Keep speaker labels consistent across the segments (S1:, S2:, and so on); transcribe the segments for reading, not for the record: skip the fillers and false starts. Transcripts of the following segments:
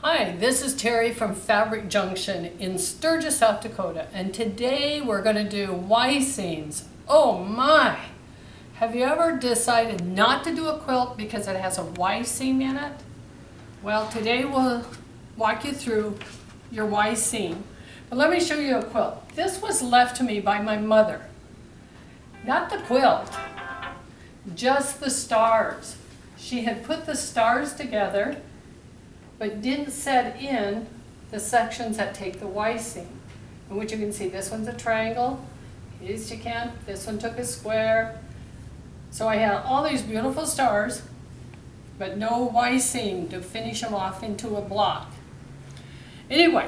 S1: Hi, this is Terry from Fabric Junction in Sturgis, South Dakota, and today we're going to do Y seams. Oh my! Have you ever decided not to do a quilt because it has a Y seam in it? Well, today we'll walk you through your Y seam. But let me show you a quilt. This was left to me by my mother. Not the quilt, just the stars. She had put the stars together but didn't set in the sections that take the Y seam. And which you can see, this one's a triangle, as you can, this one took a square. So I had all these beautiful stars, but no Y seam to finish them off into a block. Anyway,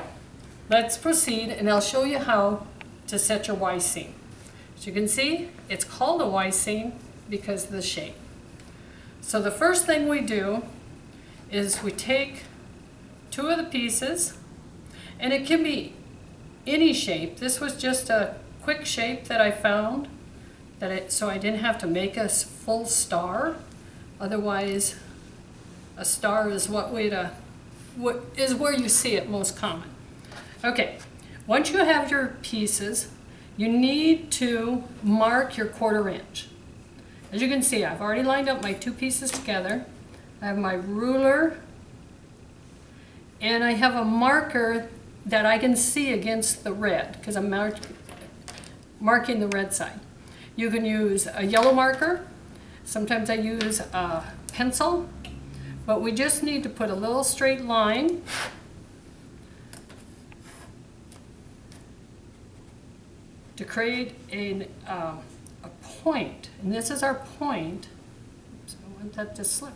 S1: let's proceed and I'll show you how to set your Y seam. As you can see, it's called a Y seam because of the shape. So the first thing we do is we take two of the pieces, and it can be any shape. This was just a quick shape that I found, so I didn't have to make a full star. Otherwise, a star is what is where you see it most common. Okay, once you have your pieces, you need to mark your 1/4 inch. As you can see, I've already lined up my two pieces together. I have my ruler, and I have a marker that I can see against the red because I'm marking the red side. You can use a yellow marker. Sometimes I use a pencil, but we just need to put a little straight line to create a point. And this is our point. Oops, I don't want that to slip.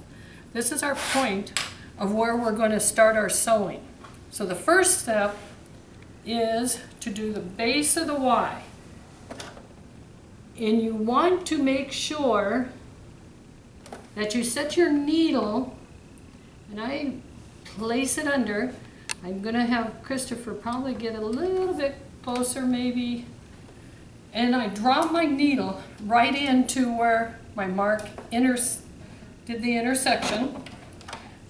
S1: This is our point of where we're going to start our sewing. So the first step is to do the base of the Y. And you want to make sure that you set your needle, and I place it under. I'm going to have Christopher probably get a little bit closer maybe. And I drop my needle right into where my mark did the intersection.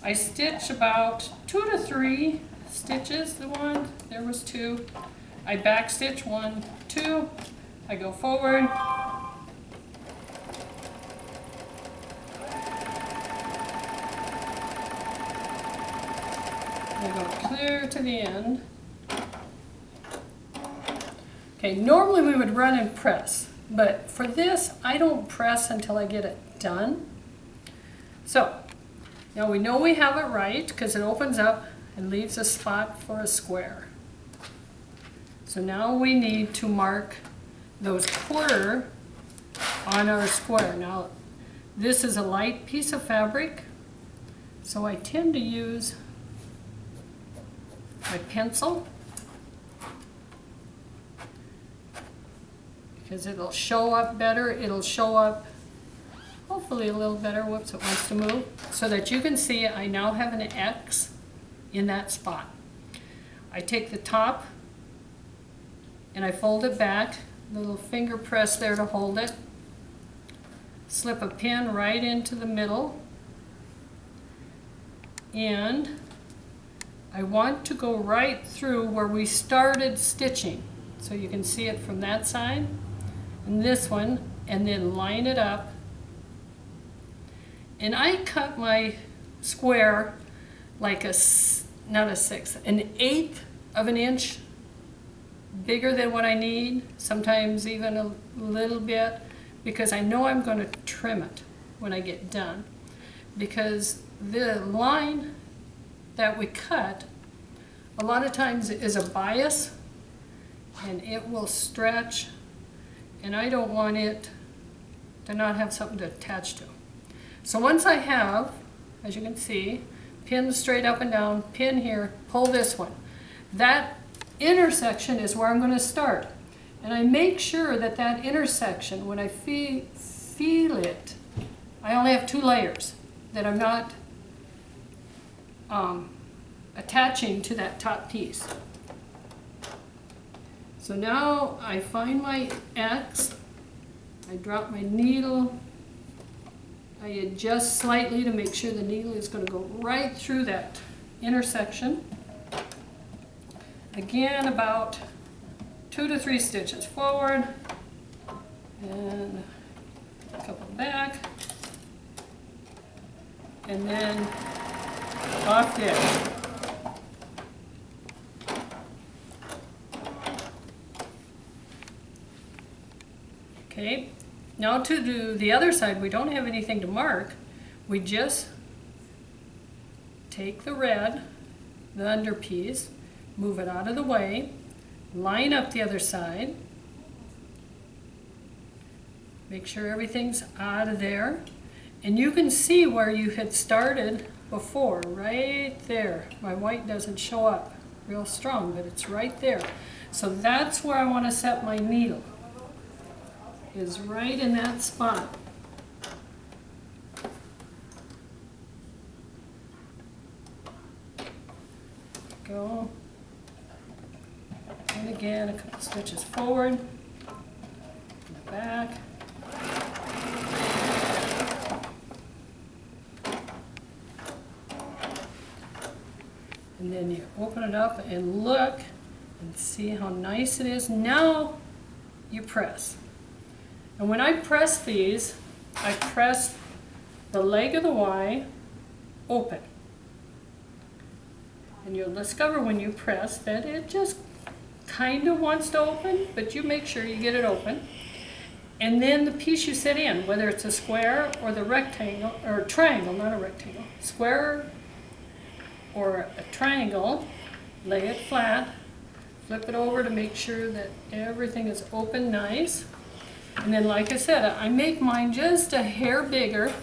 S1: I stitch about 2 to 3 stitches. There was 2. I back stitch 1, 2. I go forward. I go clear to the end. Okay, normally we would run and press, but for this, I don't press until I get it done. So, now we know we have it right because it opens up and leaves a spot for a square. So now we need to mark those 1/4 on our square. Now, this is a light piece of fabric, so I tend to use my pencil because it'll show up better. It'll show up hopefully a little better. Whoops, it wants to move. So that you can see I now have an X in that spot. I take the top and I fold it back, little finger press there to hold it. Slip a pin right into the middle. And I want to go right through where we started stitching. So you can see it from that side and this one, and then line it up. And I cut my square like not a 1/6, an 1/8 of an inch bigger than what I need, sometimes even a little bit, because I know I'm going to trim it when I get done. Because the line that we cut, a lot of times is a bias, and it will stretch, and I don't want it to not have something to attach to. So once I have, as you can see, pin straight up and down, pin here, pull this one. That intersection is where I'm going to start. And I make sure that that intersection, when I feel it, I only have 2 layers, that I'm not attaching to that top piece. So now I find my X, I drop my needle, I adjust slightly to make sure the needle is going to go right through that intersection. Again, about 2 to 3 stitches forward and a couple back, and then off the edge. Okay, now to do the other side, we don't have anything to mark. We just take the red, the underpiece, move it out of the way, line up the other side, make sure everything's out of there, and you can see where you had started before, right there. My white doesn't show up real strong, but it's right there. So that's where I want to set my needle, is right in that spot. Go. And again, a couple stitches forward, and back. And then you open it up and look and see how nice it is. Now you press. And when I press these, I press the leg of the Y open. And you'll discover when you press that it just kind of wants to open, but you make sure you get it open. And then the piece you set in, whether it's a square or the rectangle, or a triangle, not a rectangle, square or a triangle, lay it flat, flip it over to make sure that everything is open nice. And then, like I said, I make mine just a hair bigger,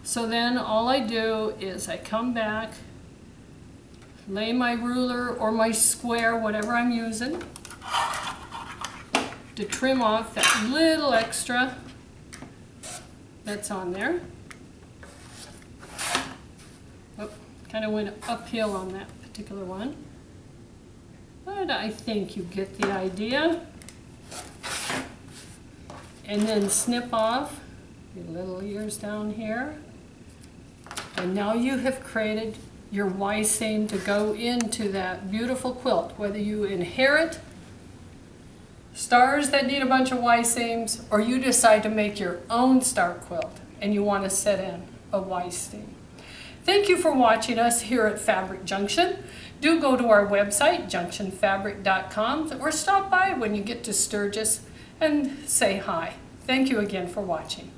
S1: so then all I do is I come back, lay my ruler or my square, whatever I'm using, to trim off that little extra that's on there. Oh, kind of went uphill on that particular one, but I think you get the idea. And then snip off your little ears down here. And now you have created your Y seam to go into that beautiful quilt. Whether you inherit stars that need a bunch of Y seams, or you decide to make your own star quilt and you want to set in a Y seam. Thank you for watching us here at Fabric Junction. Do go to our website, junctionfabric.com, or stop by when you get to Sturgis and say hi. Thank you again for watching.